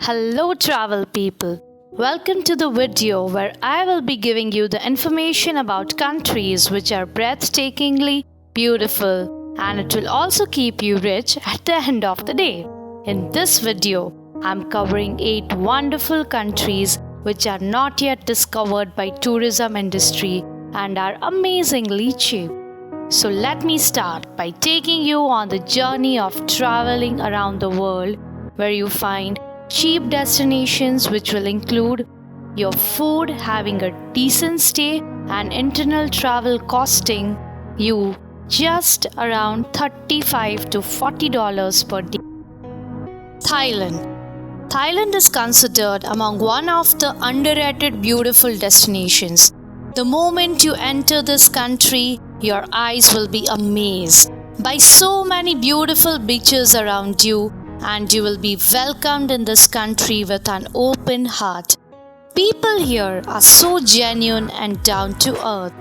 Hello, travel people. Welcome to the video where I will be giving you the information about countries which are breathtakingly beautiful, and it will also keep you rich at the end of the day. In this video, I'm covering 8 wonderful countries which are not yet discovered by tourism industry and are amazingly cheap. So let me start by taking you on the journey of traveling around the world, where you find cheap destinations which will include your food, having a decent stay, and internal travel costing you just around $35 to $40 per day. Thailand is considered among one of the underrated beautiful destinations. The moment you enter this country, your eyes will be amazed by so many beautiful beaches around you, and you will be welcomed in this country with an open heart. People here are so genuine and down to earth.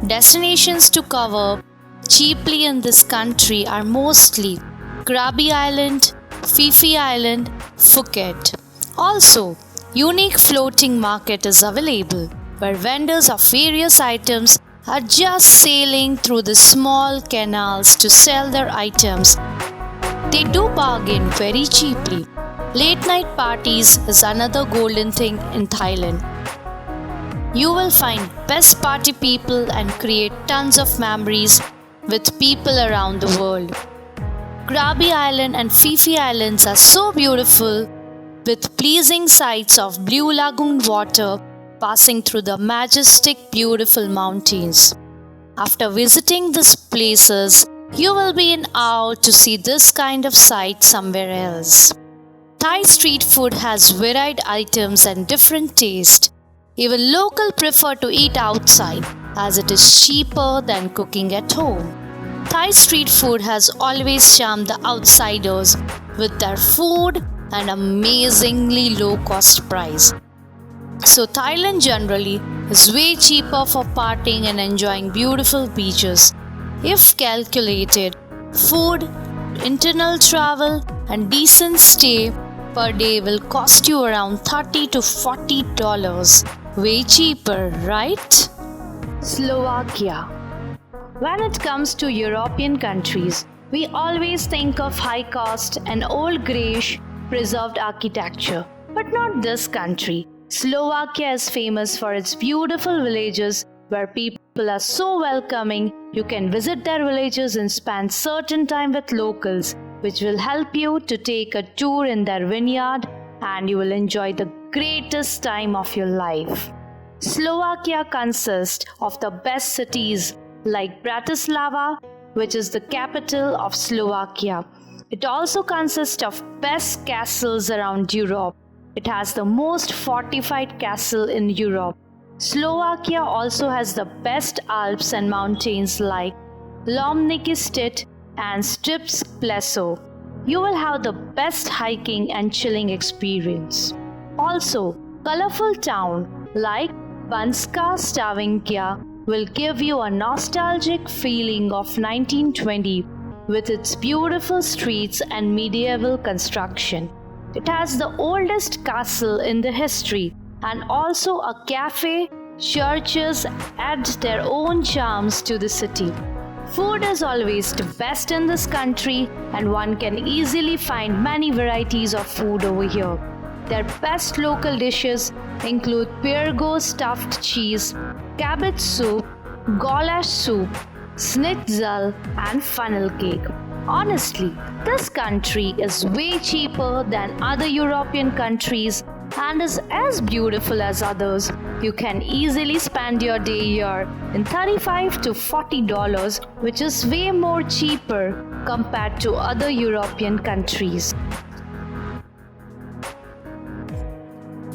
Destinations to cover cheaply in this country are mostly Krabi Island, Phi Phi Island, Phuket. Also, unique floating market is available, where vendors of various items are just sailing through the small canals to sell their items. They do bargain very cheaply. Late night parties is another golden thing in Thailand. You will find best party people and create tons of memories with people around the world. Krabi Island and Phi Phi Islands are so beautiful, with pleasing sights of blue lagoon water passing through the majestic, beautiful mountains. After visiting these places, you will be in awe to see this kind of sight somewhere else. Thai street food has varied items and different tastes. Even locals prefer to eat outside, as it is cheaper than cooking at home. Thai street food has always charmed the outsiders with their food and amazingly low cost price. So Thailand generally is way cheaper for partying and enjoying beautiful beaches. If calculated, food, internal travel, and decent stay per day will cost you around $30 to $40. Way cheaper, right? Slovakia. When it comes to European countries, we always think of high cost and old greyish preserved architecture. But not this country. Slovakia is famous for its beautiful villages where people are so welcoming. You can visit their villages and spend certain time with locals, which will help you to take a tour in their vineyard, and you will enjoy the greatest time of your life. Slovakia consists of the best cities like Bratislava, which is the capital of Slovakia. It also consists of best castles around Europe. It has the most fortified castle in Europe. Slovakia also has the best Alps and mountains like Lomnický štít and Štrbský Pleso. You will have the best hiking and chilling experience. Also, colorful town like Banská Štiavnica will give you a nostalgic feeling of 1920 with its beautiful streets and medieval construction. It has the oldest castle in the history, and also a cafe. Churches add their own charms to the city. Food is always the best in this country, and one can easily find many varieties of food over here. Their best local dishes include Piergo stuffed cheese, cabbage soup, goulash soup, schnitzel, and funnel cake. Honestly, this country is way cheaper than other European countries and is as beautiful as others. You can easily spend your day here in $35 to $40, which is way more cheaper compared to other European countries.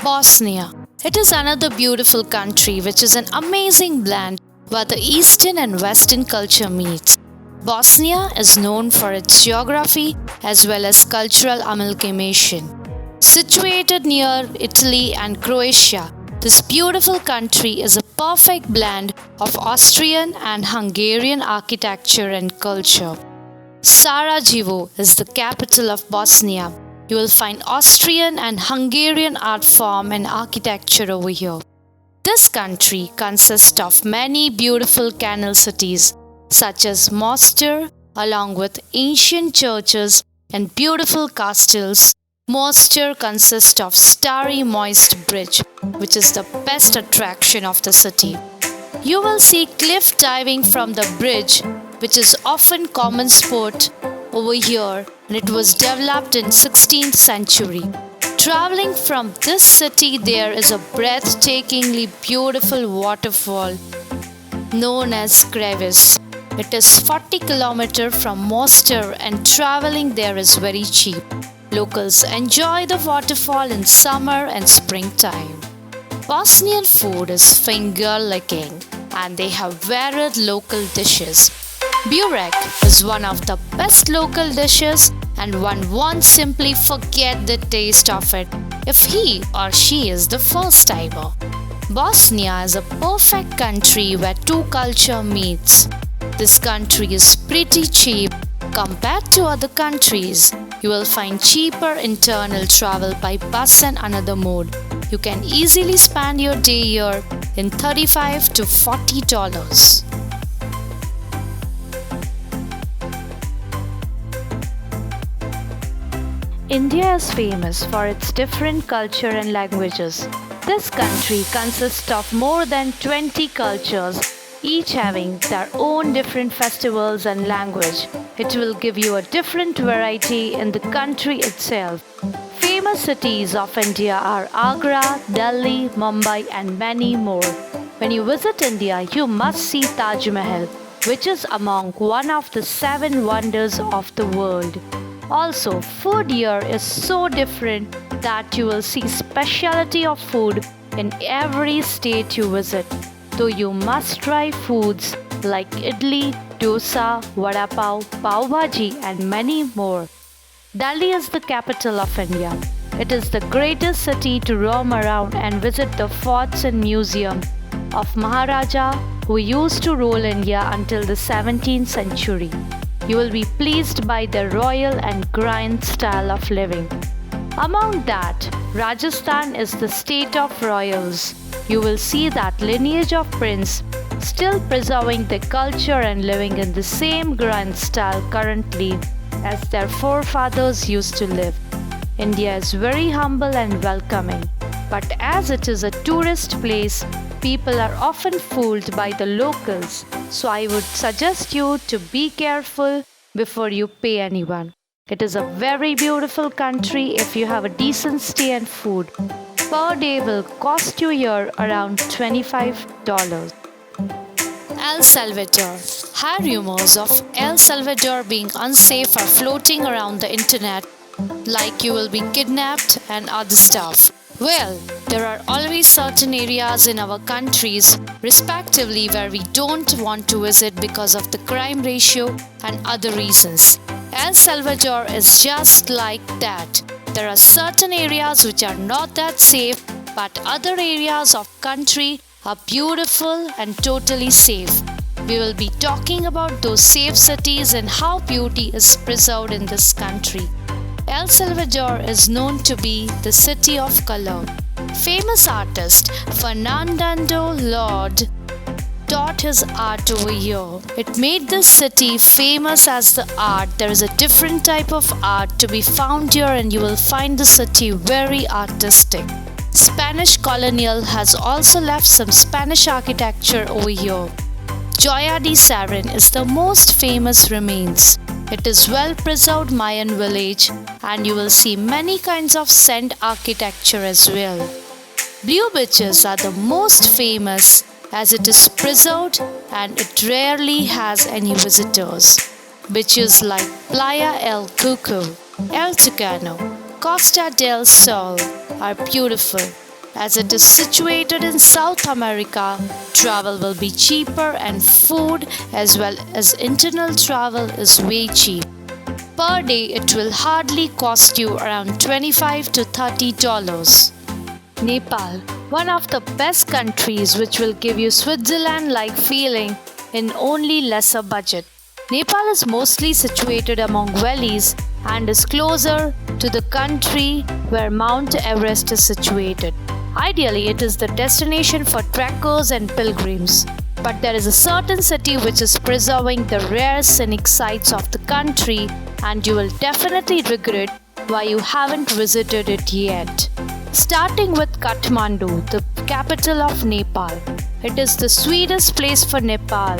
Bosnia. It is another beautiful country which is an amazing blend where the Eastern and Western culture meets. Bosnia is known for its geography as well as cultural amalgamation. Situated near Italy and Croatia, this beautiful country is a perfect blend of Austrian and Hungarian architecture and culture. Sarajevo is the capital of Bosnia. You will find Austrian and Hungarian art form and architecture over here. This country consists of many beautiful canal cities such as Mostar, along with ancient churches and beautiful castles. Mostar consists of Starry Moist Bridge, which is the best attraction of the city. You will see cliff diving from the bridge, which is often common sport over here, and it was developed in 16th century. Traveling from this city, there is a breathtakingly beautiful waterfall known as Crevice. It is 40 km from Mostar and traveling there is very cheap. Locals enjoy the waterfall in summer and springtime. Bosnian food is finger-licking and they have varied local dishes. Burek is one of the best local dishes and one won't simply forget the taste of it if he or she is the first timer. Bosnia is a perfect country where two cultures meet. This country is pretty cheap compared to other countries. You will find cheaper internal travel by bus and another mode. You can easily spend your day here in $35 to $40. India is famous for its different culture and languages. This country consists of more than 20 cultures, each having their own different festivals and language. It will give you a different variety in the country itself. Famous cities of India are Agra, Delhi, Mumbai and many more. When you visit India, you must see Taj Mahal, which is among one of the 7 wonders of the world. Also, food here is so different that you will see specialty of food in every state you visit. Though you must try foods like idli, dosa, vada pav, pav bhaji and many more. Delhi is the capital of India. It is the greatest city to roam around and visit the forts and museum of Maharaja who used to rule India until the 17th century. You will be pleased by their royal and grand style of living. Among that, Rajasthan is the state of royals. You will see that lineage of prince still preserving their culture and living in the same grand style currently as their forefathers used to live. India is very humble and welcoming, but as it is a tourist place, people are often fooled by the locals, so I would suggest you to be careful before you pay anyone. It is a very beautiful country if you have a decent stay and food. Per day will cost you here around $25. El Salvador. High rumors of El Salvador being unsafe are floating around the internet, like you will be kidnapped and other stuff. Well, there are always certain areas in our countries, respectively, where we don't want to visit because of the crime ratio and other reasons. El Salvador is just like that. There are certain areas which are not that safe, but other areas of country are beautiful and totally safe. We will be talking about those safe cities and how beauty is preserved in this country. El Salvador is known to be the city of color. Famous artist Fernando Lord taught his art over here. It made this city famous as the art. There is a different type of art to be found here and you will find the city very artistic. Spanish colonial has also left some Spanish architecture over here. Joya de Sarin is the most famous remains. It is well preserved Mayan village and you will see many kinds of sand architecture as well. Blue beaches are the most famous as it is preserved and it rarely has any visitors. Beaches like Playa El Cuco, El Tucano, Costa del Sol are beautiful. As it is situated in South America, travel will be cheaper and food as well as internal travel is way cheap. Per day it will hardly cost you around $25 to $30. Nepal, one of the best countries which will give you Switzerland-like feeling in only lesser budget. Nepal is mostly situated among valleys and is closer to the country where Mount Everest is situated. Ideally, it is the destination for trekkers and pilgrims. But there is a certain city which is preserving the rare scenic sites of the country, and you will definitely regret why you haven't visited it yet. Starting with Kathmandu, the capital of Nepal. It is the sweetest place for Nepal.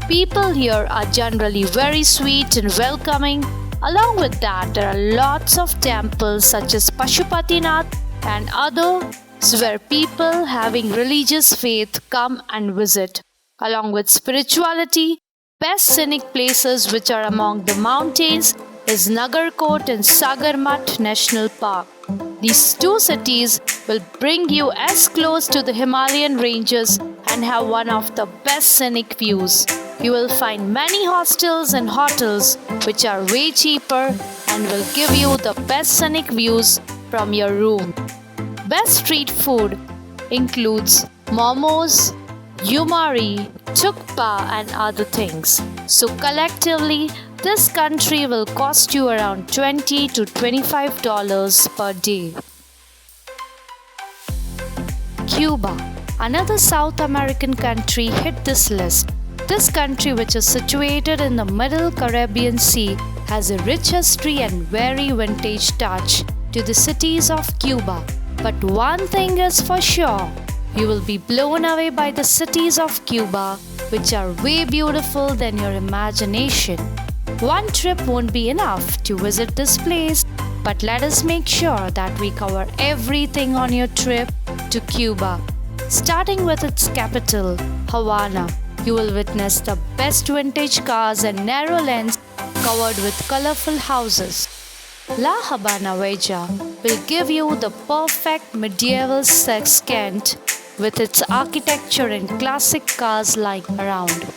People here are generally very sweet and welcoming. Along with that, there are lots of temples such as Pashupatinath and others where people having religious faith come and visit. Along with spirituality, best scenic places which are among the mountains is Nagarkot and Sagarmat National Park. These two cities will bring you as close to the Himalayan ranges and have one of the best scenic views. You will find many hostels and hotels which are way cheaper and will give you the best scenic views from your room. Best street food includes momos, yumari, thukpa and other things. So collectively, this country will cost you around $20 to $25 per day. Cuba, another South American country, hit this list. This country, which is situated in the middle Caribbean Sea, has a rich history and very vintage touch to the cities of Cuba. But one thing is for sure, you will be blown away by the cities of Cuba, which are way beautiful than your imagination. One trip won't be enough to visit this place, but let us make sure that we cover everything on your trip to Cuba. Starting with its capital, Havana, you will witness the best vintage cars and narrow lanes covered with colorful houses. La Habana Vieja will give you the perfect medieval sextant with its architecture and classic cars lying around.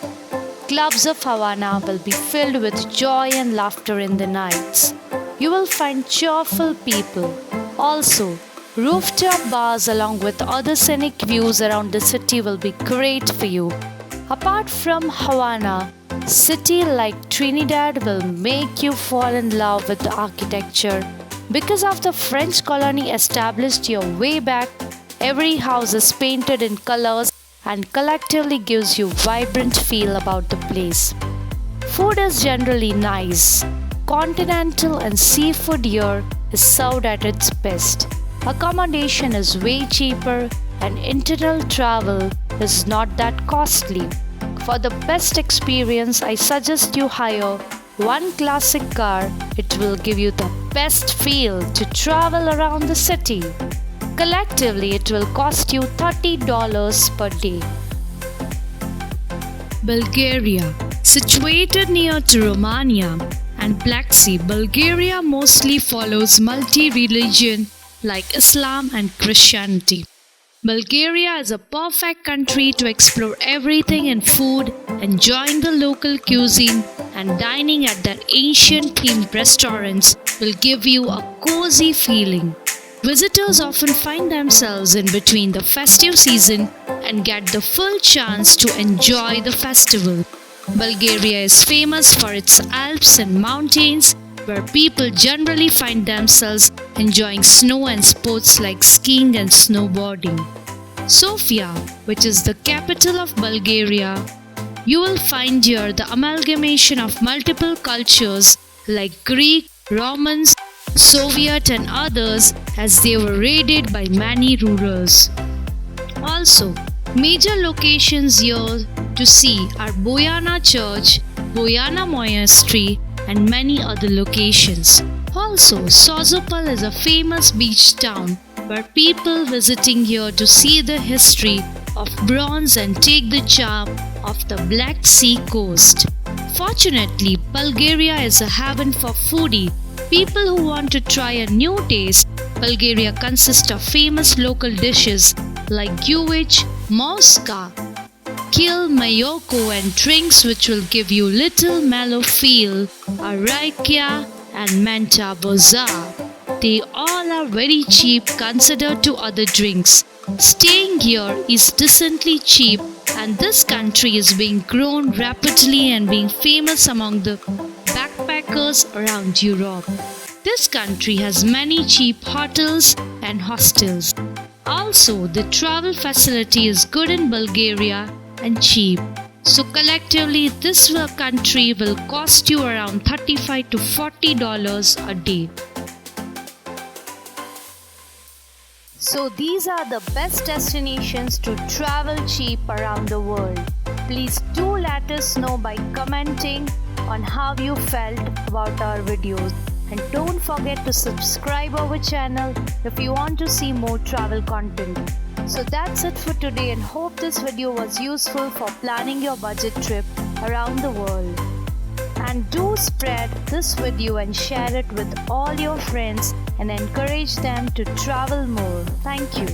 Clubs of Havana will be filled with joy and laughter in the nights. You will find cheerful people. Also, rooftop bars along with other scenic views around the city will be great for you. Apart from Havana, city like Trinidad will make you fall in love with the architecture. Because of the French colony established here way back, every house is painted in colors and collectively gives you vibrant feel about the place. Food is generally nice. Continental and seafood here is served at its best. Accommodation is way cheaper and internal travel is not that costly. For the best experience, I suggest you hire one classic car. It will give you the best feel to travel around the city. Collectively, it will cost you $30 per day. Bulgaria, situated near to Romania and Black Sea, Bulgaria mostly follows multi-religion like Islam and Christianity. Bulgaria is a perfect country to explore everything in food, enjoying the local cuisine and dining at their ancient themed restaurants will give you a cozy feeling. Visitors often find themselves in between the festive season and get the full chance to enjoy the festival. Bulgaria is famous for its Alps and mountains, where people generally find themselves enjoying snow and sports like skiing and snowboarding. Sofia, which is the capital of Bulgaria, you will find here the amalgamation of multiple cultures like Greek, Romans, Soviet and others, as they were raided by many rulers. Also, major locations here to see are Bojana Church, Bojana Monastery and many other locations. Also, Sozopol is a famous beach town where people visiting here to see the history of bronze and take the charm of the Black Sea coast. Fortunately, Bulgaria is a haven for foodie. People who want to try a new taste. Bulgaria consists of famous local dishes like gyuich, mouska, kil, mayoko and drinks which will give you little mellow feel, arakia and menta boza. They all are very cheap considered to other drinks. Staying here is decently cheap and this country is being grown rapidly and being famous among the backpackers around Europe. This country has many cheap hotels and hostels. Also, the travel facility is good in Bulgaria and cheap. So collectively, this country will cost you around $35 to $40 a day. So these are the best destinations to travel cheap around the world. Please do let us know by commenting on how you felt about our videos. And don't forget to subscribe our channel if you want to see more travel content. So that's it for today, and hope this video was useful for planning your budget trip around the world. And do spread this video and share it with all your friends and encourage them to travel more. Thank you.